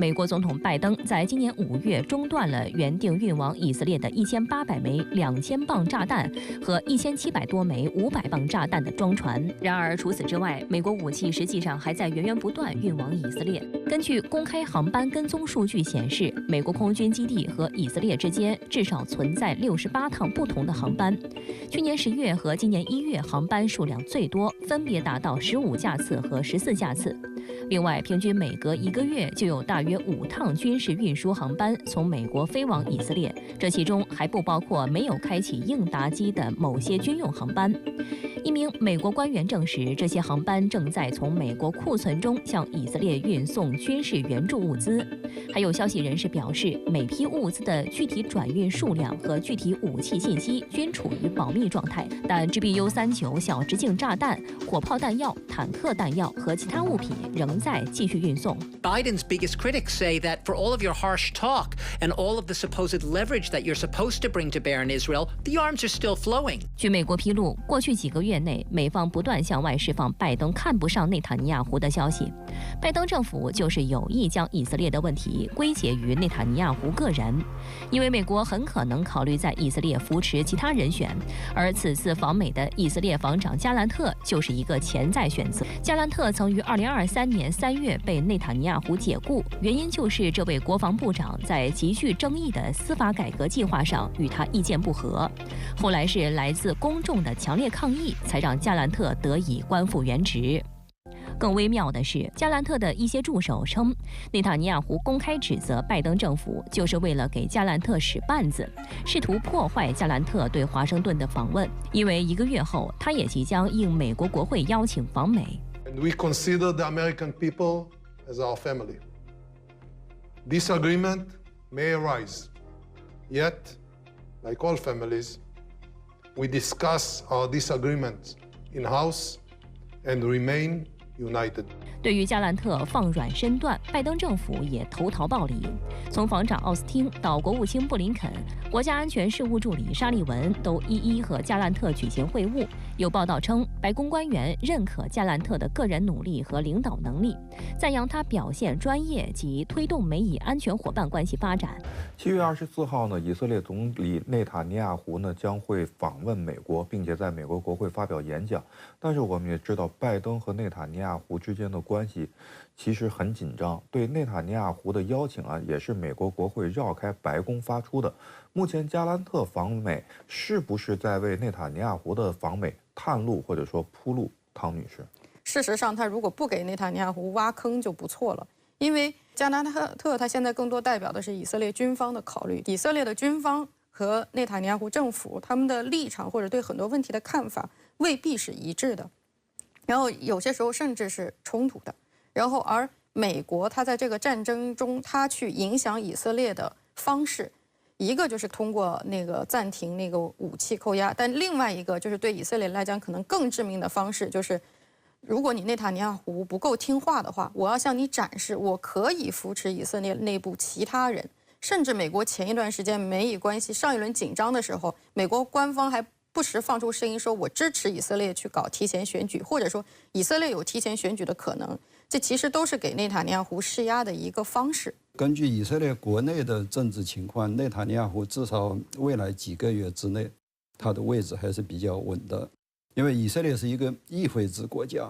美国总统拜登在今年5月中断了原定运往以色列的1800枚2000磅炸弹和1700多枚500磅炸弹的装船。然而，除此之外，美国武器实际上还在源源不断运往以色列。根据公开航班跟踪数据显示，美国空军基地和以色列之间至少存在68趟不同的航班。去年10月和今年1月航班数量最多，分别达到15架次和14架次。另外，平均每隔1个月就有大约5趟军事运输航班从美国飞往以色列，这其中还不包括没有开启应答机的某些军用航班。一名美国官员证实，这些航班正在从美国库存中向以色列运送军事援助物资。还有消息人士表示，每批物资的具体转运数量和具体武器信息均处于保密状态，但 GBU-39小直径炸弹、火炮弹药、坦克弹药和其他物品仍在继续运送。 Biden's biggest critics say that for all of your harsh talk and all of the supposed leverage that you're supposed to bring to bear in Israel, the arms are still flowing. 据美国披露，过去几个月内，美方不断向外释放拜登看不上内塔尼亚胡的消息。拜登政府就是有意将以色列的问题归结于内塔尼亚胡个人，因为美国很可能考虑在以色列扶持其他人选，而此次访美的以色列防长加兰特就是一个潜在选择。加兰特曾于2023年3月被内塔尼亚胡解雇，原因就是这位国防部长在极具争议的司法改革计划上与他意见不合。后来是来自公众的强烈抗议，才让加兰特得以官复原职。更微妙的是，加兰特的一些助手称，内塔尼亚胡公开指责拜登政府就是为了给加兰特使绊子，试图破坏加兰特对华盛顿的访问，因为1个月后他也即将应美国国会邀请访美。And we consider the American people as our family. Disagreement may arise, yet, like all families, we discuss our disagreements in-house and remain united. 对于加兰特放软身段，拜登政府也投桃报李。从防长奥斯汀到国务卿布林肯，国家安全事务助理沙利文都一一和加兰特举行会晤。有报道称，白宫官员认可加兰特的个人努力和领导能力，赞扬他表现专业及推动美以安全伙伴关系发展。7月24号呢，以色列总理内塔尼亚胡呢将会访问美国，并且在美国国会发表演讲。但是我们也知道，拜登和内塔尼亚胡之间的关系其实很紧张。对内塔尼亚胡的邀请啊，也是美国国会绕开白宫发出的。目前加兰特访美是不是在为内塔尼亚胡的访美探路或者说铺路？汤女士，事实上，他如果不给内塔尼亚胡挖坑就不错了，因为加兰特他现在更多代表的是以色列军方的考虑，以色列的军方和内塔尼亚胡政府他们的立场或者对很多问题的看法未必是一致的，然后有些时候甚至是冲突的。然后而美国他在这个战争中，他去影响以色列的方式，一个就是通过那个暂停那个武器扣押，但另外一个就是对以色列来讲可能更致命的方式，就是如果你内塔尼亚胡不够听话的话，我要向你展示我可以扶持以色列内部其他人。甚至美国前一段时间美以关系上一轮紧张的时候，美国官方还不时放出声音说，我支持以色列去搞提前选举，或者说以色列有提前选举的可能。这其实都是给内塔尼亚胡施压的一个方式。根据以色列国内的政治情况，内塔尼亚胡至少未来几个月之内，他的位置还是比较稳的。因为以色列是一个议会制国家，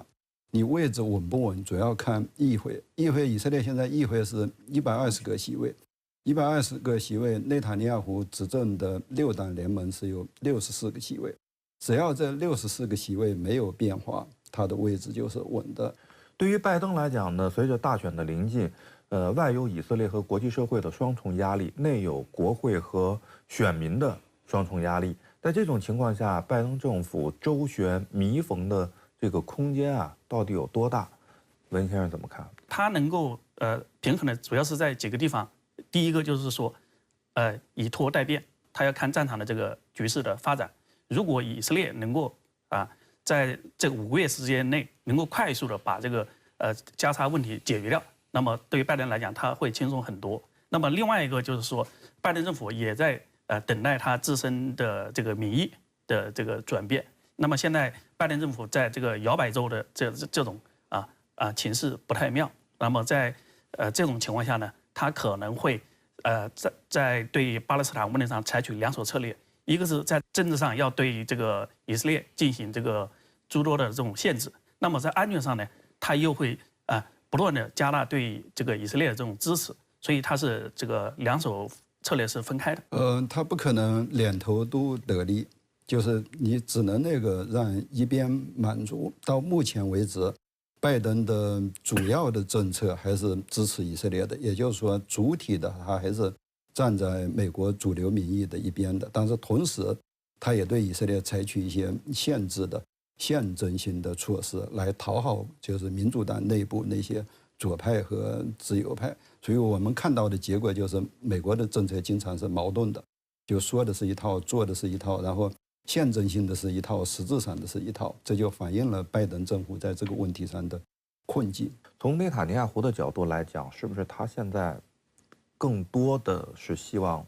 你位置稳不稳，主要看议会。以色列现在议会是120个席位，120个席位，内塔尼亚胡执政的6党联盟是有64个席位，只要这64个席位没有变化，他的位置就是稳的。对于拜登来讲呢，随着大选的临近，外有以色列和国际社会的双重压力，内有国会和选民的双重压力。在这种情况下，拜登政府周旋弥缝的这个空间啊，到底有多大？文先生怎么看？他能够平衡的，主要是在几个地方。第一个就是说，以拖代变，他要看战场的这个局势的发展。如果以色列能够在这5个月时间内能够快速的把这个交叉问题解决掉，那么对于拜登来讲，他会轻松很多。那么另外一个就是说，拜登政府也在等待他自身的这个民意的这个转变。那么现在拜登政府在这个摇摆州的这种情势不太妙。那么在这种情况下呢，它可能会在对巴勒斯坦问题上采取两手策略，一个是在政治上要对这个以色列进行这个诸多的这种限制，那么在安全上呢，它又会不断的加大对这个以色列的这种支持，所以它是这个两手策略是分开的。它不可能两头都得利，就是你只能让一边满足。到目前为止，拜登的主要的政策还是支持以色列的，也就是说，主体的他还是站在美国主流民意的一边的。但是同时，他也对以色列采取一些限制的、象征性的措施，来讨好就是民主党内部那些左派和自由派。所以我们看到的结果就是，美国的政策经常是矛盾的，就说的是一套，做的是一套，然后象征性的是一套，实质上的是一套，这就反映了拜登政府在这个问题上的困境。从内塔尼亚胡的角度来讲，是不是他现在更多的是希望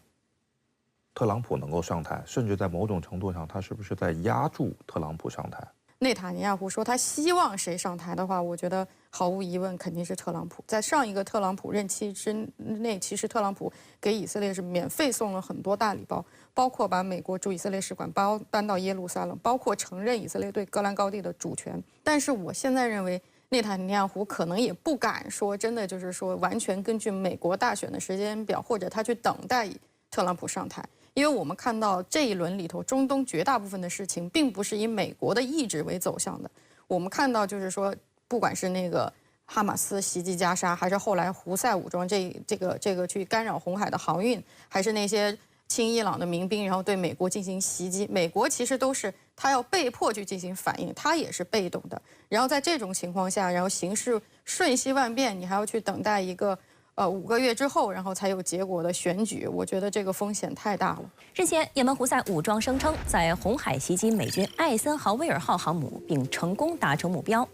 特朗普能够上台，甚至在某种程度上，他是不是在压住特朗普上台？内塔尼亚胡说他希望谁上台的话，我觉得毫无疑问肯定是特朗普。在上一个特朗普任期之内，其实特朗普给以色列是免费送了很多大礼包，包括把美国驻以色列使馆搬到耶路撒冷，包括承认以色列对戈兰高地的主权。但是我现在认为，内塔尼亚胡可能也不敢说真的就是说完全根据美国大选的时间表，或者他去等待特朗普上台。因为我们看到这一轮里头，中东绝大部分的事情并不是以美国的意志为走向的。我们看到就是说，不管是那个哈马斯袭击加沙，还是后来胡塞武装这个去干扰红海的航运，还是那些亲伊朗的民兵，然后对美国进行袭击，美国其实都是他要被迫去进行反应，他也是被动的。然后在这种情况下，然后形势瞬息万变，你还要去等待一个5个月之后，然后才有结果的选举，我觉得这个风险太大了。日前，也门胡塞武装声称在红海袭击美军艾森豪威尔号航母，并成功达成目标。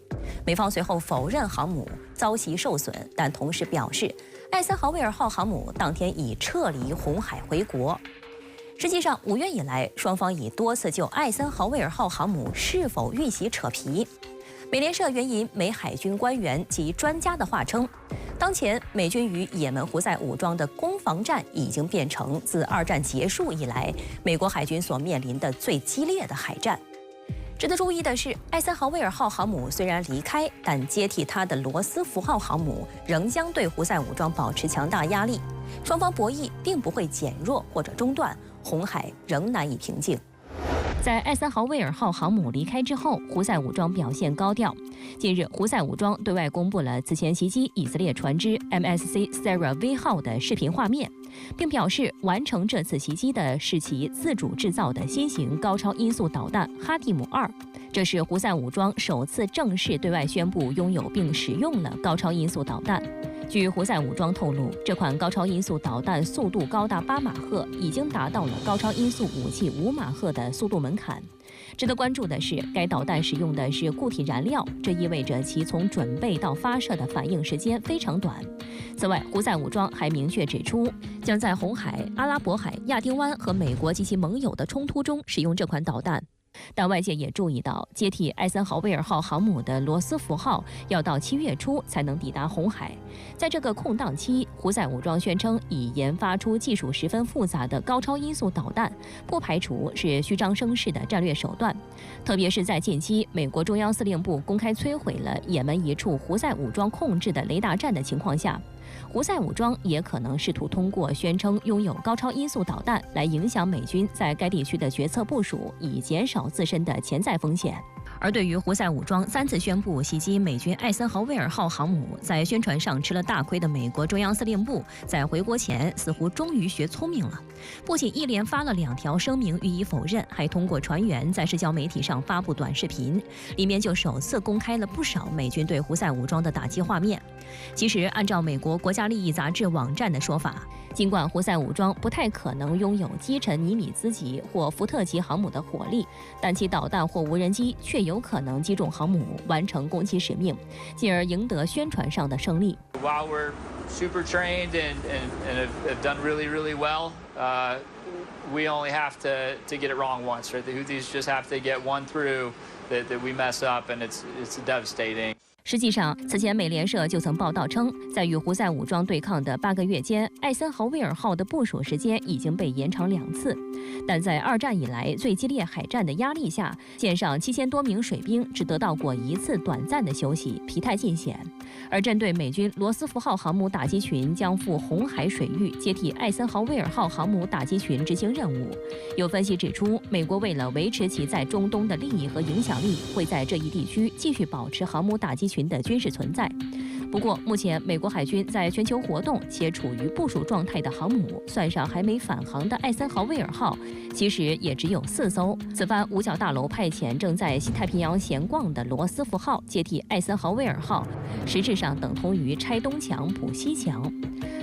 美方随后否认航母遭袭受损，但同时表示，艾森豪威尔号航母当天已撤离红海回国。实际上，5月以来，双方已多次就艾森豪威尔号航母是否遇袭扯皮。美联社援引美海军官员及专家的话称，当前美军与也门胡塞武装的攻防战已经变成自2战结束以来美国海军所面临的最激烈的海战。值得注意的是，艾森豪威尔号航母虽然离开，但接替它的罗斯福号航母仍将对胡塞武装保持强大压力，双方博弈并不会减弱或者中断，红海仍难以平静。在艾森豪威尔号航母离开之后，胡塞武装表现高调。近日，胡塞武装对外公布了此前袭击以色列船只 MSC Sarah V 号的视频画面，并表示完成这次袭击的是其自主制造的新型高超音速导弹哈蒂姆2。这是胡塞武装首次正式对外宣布拥有并使用了高超音速导弹。据胡塞武装透露，这款高超音速导弹速度高达8马赫，已经达到了高超音速武器5马赫的速度门槛。值得关注的是，该导弹使用的是固体燃料，这意味着其从准备到发射的反应时间非常短。此外，胡塞武装还明确指出，将在红海、阿拉伯海、亚丁湾和美国及其盟友的冲突中使用这款导弹。但外界也注意到，接替艾森豪威尔号航母的罗斯福号要到7月初才能抵达红海。在这个空档期，胡塞武装宣称已研发出技术十分复杂的高超音速导弹，不排除是虚张声势的战略手段。特别是在近期，美国中央司令部公开摧毁了也门一处胡塞武装控制的雷达站的情况下，胡塞武装也可能试图通过宣称拥有高超音速导弹来影响美军在该地区的决策部署，以减少自身的潜在风险。而对于胡塞武装3次宣布袭击美军艾森豪威尔号航母，在宣传上吃了大亏的美国中央司令部，在回国前似乎终于学聪明了，不仅一连发了2条声明予以否认，还通过船员在社交媒体上发布短视频，里面就首次公开了不少美军对胡塞武装的打击画面。其实，按照美国国家利益杂志网站的说法，尽管胡塞武装不太可能拥有击沉尼米兹级或福特级航母的火力，但其导弹或无人机却有可能击中航母，完成攻击使命，进而赢得宣传上的胜利。While we're super trained and have done really well, we only have to get it wrong once, right? The Houthis just have to get one through that we mess up, and it's devastating. 实际上，此前美联社就曾报道称，在与胡塞武装对抗的8个月间，艾森豪威尔号的部署时间已经被延长2次。但在2战以来最激烈海战的压力下，舰上7000多名水兵只得到过1次短暂的休息，疲态尽显。而针对美军罗斯福号航母打击群将赴红海水域接替艾森豪威尔号航母打击群执行任务，有分析指出，美国为了维持其在中东的利益和影响力，会在这一地区继续保持航母打击群的军事存在。不过，目前美国海军在全球活动且处于部署状态的航母，算上还没返航的艾森豪威尔号，其实也只有4艘。此番五角大楼派遣正在西太平洋闲逛的罗斯福号接替艾森豪威尔号，实质上等同于拆东墙补西墙。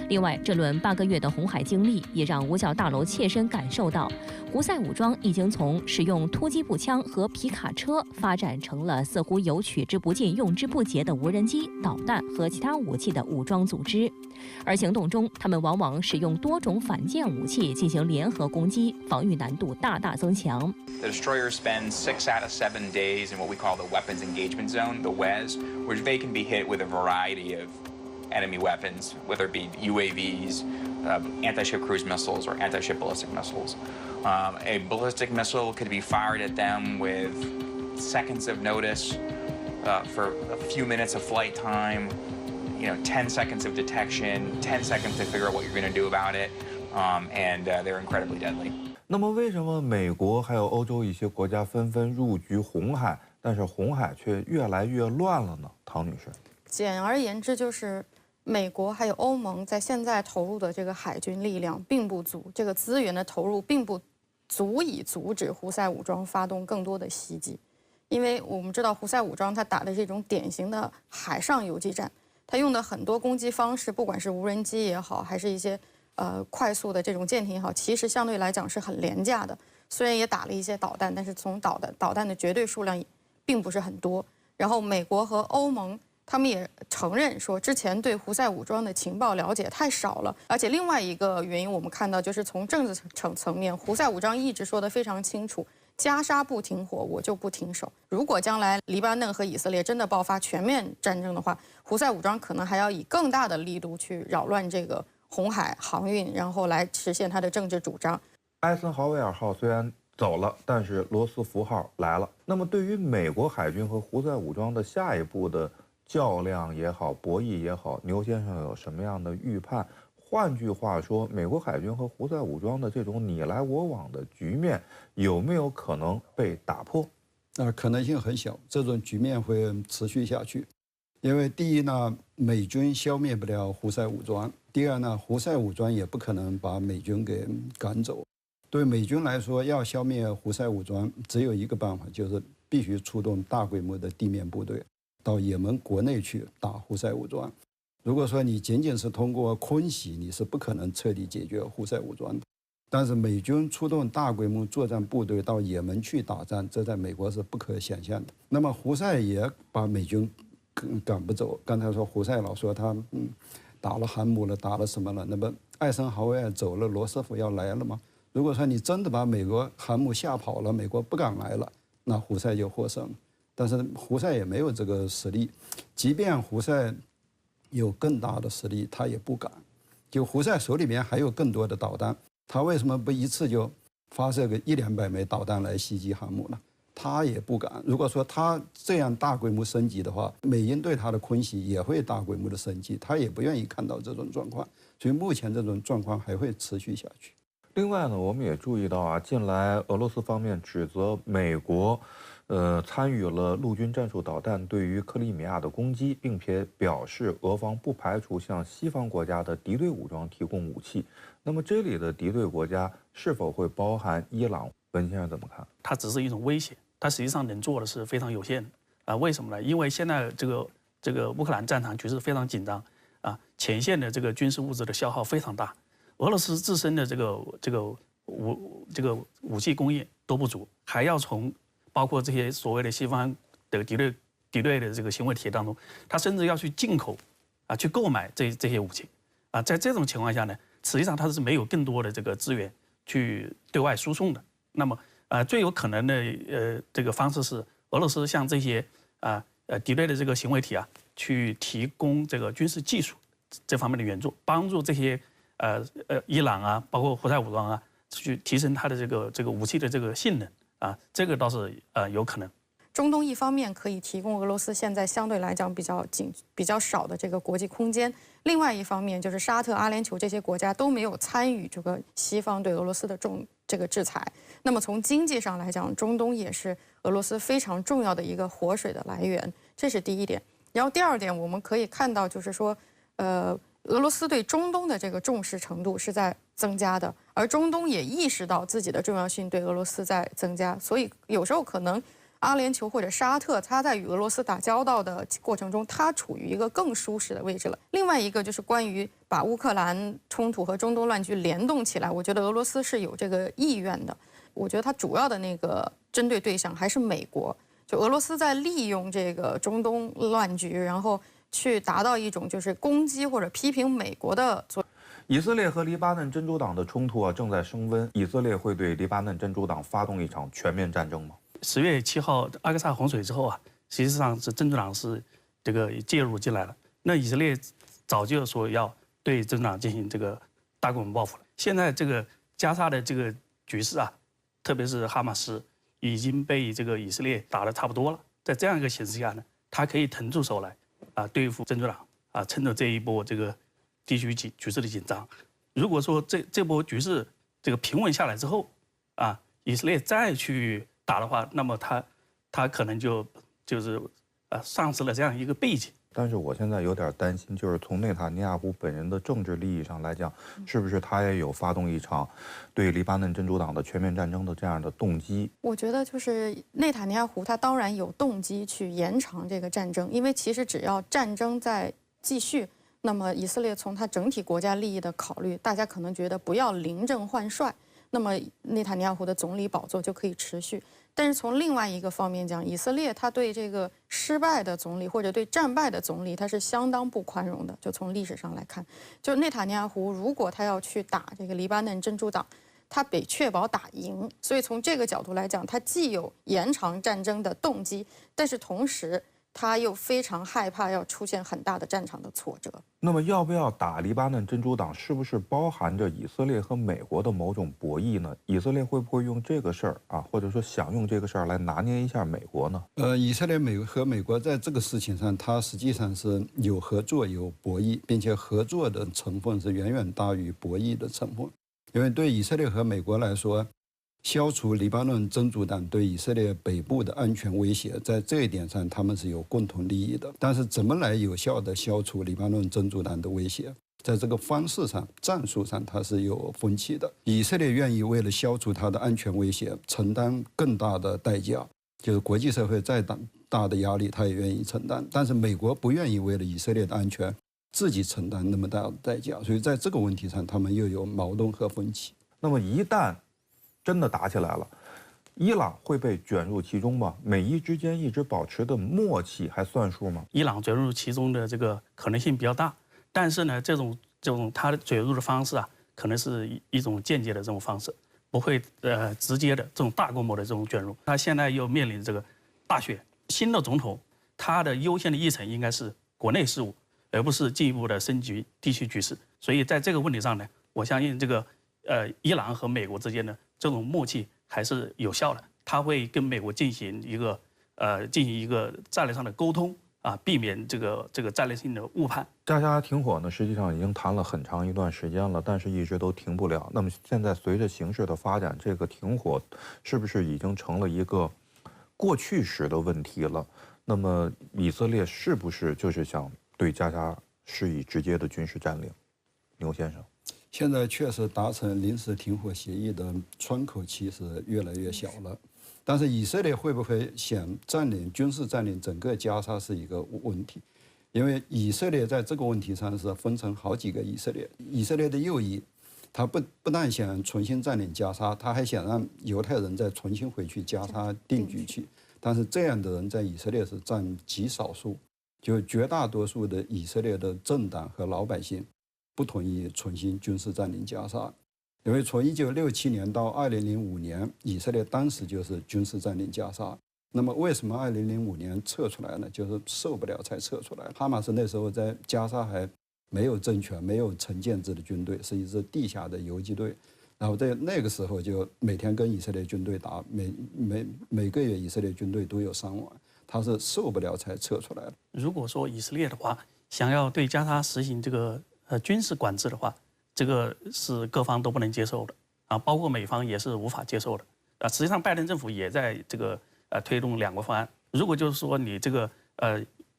另外，这轮8个月的红海经历也让五角大楼切身感受到，胡塞武装已经从使用突击步枪和皮卡车发展成了似乎有取之不尽、用之不竭的无人机、导弹和其他武器的武装组织。而行动中，他们往往使用多种反舰武器进行联合攻击，防御难度大大增强。The destroyer spends 6 out of 7 days in what we call the weapons engagement zone, the WEZ, where they can be hit with a variety of enemy weapons, whether it be UAVs, anti-ship cruise missiles, or anti-ship ballistic missiles. A ballistic missile could be fired at them with seconds of notice, for a few minutes of flight time, 10 seconds of detection, 10 seconds to figure out what you're going to do about it, and they're incredibly deadly. 那么，为什么美国还有欧洲一些国家纷纷入局红海，但是红海却越来越乱了呢？唐女士，简而言之，就是美国还有欧盟在现在投入的这个海军力量并不足，这个资源的投入并不足以阻止胡塞武装发动更多的袭击，因为我们知道胡塞武装它打的是一种典型的海上游击战，它用的很多攻击方式，不管是无人机也好，还是一些快速的这种舰艇也好，其实相对来讲是很廉价的。虽然也打了一些导弹，但是从导弹的绝对数量并不是很多。然后美国和欧盟他们也承认说，之前对胡塞武装的情报了解太少了。而且另外一个原因，我们看到就是从政治层面，胡塞武装一直说得非常清楚，加沙不停火，我就不停手。如果将来黎巴嫩和以色列真的爆发全面战争的话，胡塞武装可能还要以更大的力度去扰乱这个红海航运，然后来实现他的政治主张。艾森豪威尔号虽然走了，但是罗斯福号来了。那么对于美国海军和胡塞武装的下一步的较量也好，博弈也好，牛先生有什么样的预判？换句话说，美国海军和胡塞武装的这种你来我往的局面有没有可能被打破？可能性很小，这种局面会持续下去。因为第一呢，美军消灭不了胡塞武装；第二呢，胡塞武装也不可能把美军给赶走。对美军来说，要消灭胡塞武装，只有一个办法，就是必须出动大规模的地面部队到也门国内去打胡塞武装。如果说你仅仅是通过空袭，你是不可能彻底解决胡塞武装的。但是美军出动大规模作战部队到也门去打仗，这在美国是不可想象的。那么胡塞也把美军赶不走。刚才说胡塞老说他打了航母了，打了什么了？那么艾森豪威尔走了，罗斯福要来了吗？如果说你真的把美国航母吓跑了，美国不敢来了，那胡塞就获胜了。但是胡塞也没有这个实力，即便胡塞有更大的实力，他也不敢。就胡塞手里面还有更多的导弹，他为什么不一次就发射个100-200枚导弹来袭击航母呢？他也不敢。如果说他这样大规模升级的话，美英对他的空袭也会大规模的升级，他也不愿意看到这种状况。所以目前这种状况还会持续下去。另外呢，我们也注意到啊，近来俄罗斯方面指责美国，参与了陆军战术导弹对于克里米亚的攻击，并且表示俄方不排除向西方国家的敌对武装提供武器。那么这里的敌对国家是否会包含伊朗？文先生怎么看？它只是一种威胁，它实际上能做的是非常有限的为什么呢？因为现在这个乌克兰战场局势非常紧张前线的这个军事物资的消耗非常大。俄罗斯自身的这个武器工业都不足，还要从包括这些所谓的西方的敌对的这个行为体系当中，他甚至要去进口去购买这些武器在这种情况下呢，实际上他是没有更多的这个资源去对外输送的。那么最有可能的这个方式是俄罗斯向这些敌对的这个行为体啊，去提供这个军事技术这方面的援助，帮助这些伊朗啊，包括胡塞武装啊，去提升它的这个武器的这个性能啊，这个倒是有可能。中东一方面可以提供俄罗斯现在相对来讲比较少的这个国际空间，另外一方面就是沙特、阿联酋这些国家都没有参与这个西方对俄罗斯的这个制裁。那么从经济上来讲，中东也是俄罗斯非常重要的一个活水的来源，这是第一点。然后第二点，我们可以看到就是说，俄罗斯对中东的这个重视程度是在增加的，而中东也意识到自己的重要性对俄罗斯在增加，所以有时候可能阿联酋或者沙特，他在与俄罗斯打交道的过程中，他处于一个更舒适的位置了。另外一个就是关于把乌克兰冲突和中东乱局联动起来，我觉得俄罗斯是有这个意愿的。我觉得它主要的那个针对对象还是美国，就俄罗斯在利用这个中东乱局，然后去达到一种就是攻击或者批评美国的作用。以色列和黎巴嫩真主党的冲突正在升温，以色列会对黎巴嫩真主党发动一场全面战争吗？10月7号阿克萨洪水之后啊，实际上是真主党是这个介入进来了。那以色列早就说要对真主党进行这个大规模报复了。现在这个加沙的这个局势啊，特别是哈马斯已经被这个以色列打得差不多了。在这样一个形势下呢，他可以腾出手来对付真主党啊，趁着这一波这个地区局势的紧张。如果说这波局势这个平稳下来之后啊，以色列再去打的话，那么他可能就是丧失了这样一个背景。但是我现在有点担心，就是从内塔尼亚胡本人的政治利益上来讲，是不是他也有发动一场对黎巴嫩真主党的全面战争的这样的动机？我觉得就是内塔尼亚胡他当然有动机去延长这个战争，因为其实只要战争在继续，那么以色列从他整体国家利益的考虑，大家可能觉得不要临阵换帅，那么内塔尼亚胡的总理宝座就可以持续。但是从另外一个方面讲，以色列他对这个失败的总理或者对战败的总理，他是相当不宽容的。就从历史上来看，就内塔尼亚胡如果他要去打这个黎巴嫩真主党，他得确保打赢。所以从这个角度来讲，他既有延长战争的动机，但是同时他又非常害怕要出现很大的战场的挫折。那么要不要打黎巴嫩真主党，是不是包含着以色列和美国的某种博弈呢？以色列会不会用这个事儿或者说想用这个事儿来拿捏一下美国呢？以色列和美国在这个事情上，它实际上是有合作有博弈，并且合作的成分是远远大于博弈的成分。因为对以色列和美国来说，消除黎巴嫩真主党对以色列北部的安全威胁，在这一点上他们是有共同利益的。但是怎么来有效地消除黎巴嫩真主党的威胁，在这个方式上、战术上它是有分歧的。以色列愿意为了消除它的安全威胁承担更大的代价，就是国际社会再大的压力它也愿意承担。但是美国不愿意为了以色列的安全自己承担那么大的代价，所以在这个问题上他们又有矛盾和分歧。那么一旦真的打起来了，伊朗会被卷入其中吗？美伊之间一直保持的默契还算数吗？伊朗卷入其中的这个可能性比较大，但是呢，这种它的卷入的方式可能是一种间接的这种方式，不会直接的这种大规模的这种卷入。他现在又面临这个大选，新的总统他的优先的议程应该是国内事务，而不是进一步的升级地区局势。所以在这个问题上呢，我相信这个伊朗和美国之间的这种默契还是有效的，他会跟美国进行一个战略上的沟通避免这个战略性的误判。加沙停火呢，实际上已经谈了很长一段时间了，但是一直都停不了。那么现在随着形势的发展，这个停火是不是已经成了一个过去时的问题了？那么以色列是不是就是想对加沙施以直接的军事占领？牛先生。现在确实达成临时停火协议的窗口期是越来越小了，但是以色列会不会想军事占领整个加沙是一个问题，因为以色列在这个问题上是分成好几个以色列。以色列的右翼，他不但想重新占领加沙，他还想让犹太人再重新回去加沙定居去，但是这样的人在以色列是占极少数，就绝大多数的以色列的政党和老百姓不同意重新军事占领加沙，因为从1967年到2005年，以色列当时就是军事占领加沙，那么为什么2005年撤出来呢？就是受不了才撤出来。哈马斯那时候在加沙还没有政权，没有成建制的军队，是一支地下的游击队。然后在那个时候就每天跟以色列军队打，每个月以色列军队都有伤亡，他是受不了才撤出来的。如果说以色列的话想要对加沙实行这个军事管制的话，这个是各方都不能接受的啊，包括美方也是无法接受的啊。实际上，拜登政府也在这个推动2个方案。如果就是说你这个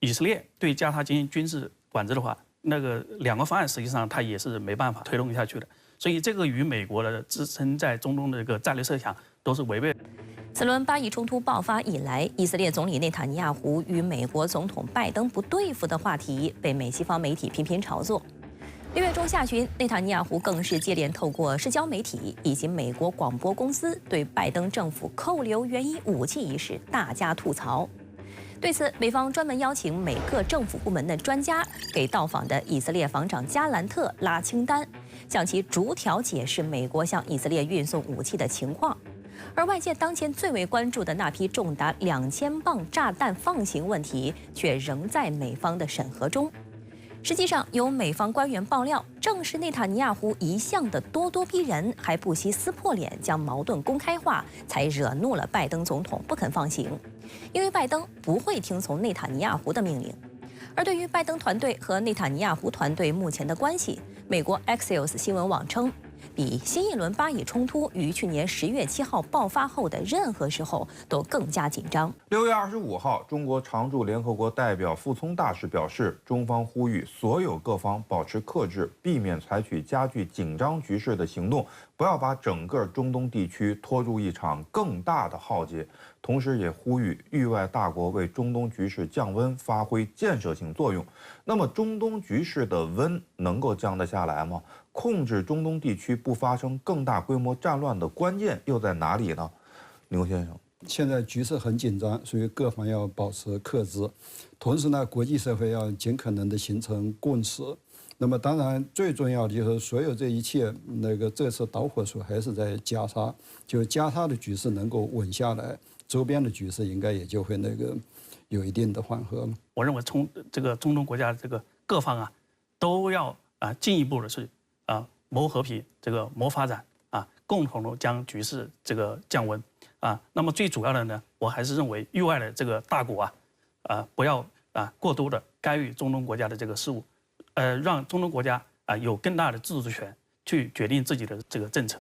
以色列对加沙进行军事管制的话，那个2个方案实际上它也是没办法推动下去的。所以这个与美国的支撑在中东的这个战略设想都是违背的。此轮巴以冲突爆发以来，以色列总理内塔尼亚胡与美国总统拜登不对付的话题被美西方媒体频频炒作。6月中下旬，内塔尼亚胡更是接连透过社交媒体以及美国广播公司对拜登政府扣留援引武器一事大加吐槽。对此，美方专门邀请每个政府部门的专家给到访的以色列防长加兰特拉清单，向其逐条解释美国向以色列运送武器的情况。而外界当前最为关注的那批重达2000磅炸弹放行问题，却仍在美方的审核中。实际上，有美方官员爆料，正是内塔尼亚胡一向的咄咄逼人，还不惜撕破脸将矛盾公开化，才惹怒了拜登总统，不肯放行。因为拜登不会听从内塔尼亚胡的命令。而对于拜登团队和内塔尼亚胡团队目前的关系，美国 Axios 新闻网称，比新一轮巴以冲突于去年10月7号爆发后的任何时候都更加紧张。6月25号，中国常驻联合国代表傅聪大使表示，中方呼吁所有各方保持克制，避免采取加剧紧张局势的行动，不要把整个中东地区拖入一场更大的浩劫。同时也呼吁域外大国为中东局势降温发挥建设性作用。那么，中东局势的温能够降得下来吗？控制中东地区不发生更大规模战乱的关键又在哪里呢？牛先生，现在局势很紧张，所以各方要保持克制，同时呢，国际社会要尽可能的形成共识。那么，当然最重要的就是所有这一切，这次导火索还是在加沙，就加沙的局势能够稳下来，周边的局势应该也就会有一定的缓和了。我认为从这个中东国家这个各方啊，都要进一步的是谋和平，这个谋发展共同的将局势这个降温那么最主要的呢，我还是认为域外的这个大国不要过多的干预中东国家的这个事务，让中东国家有更大的自主权去决定自己的这个政策。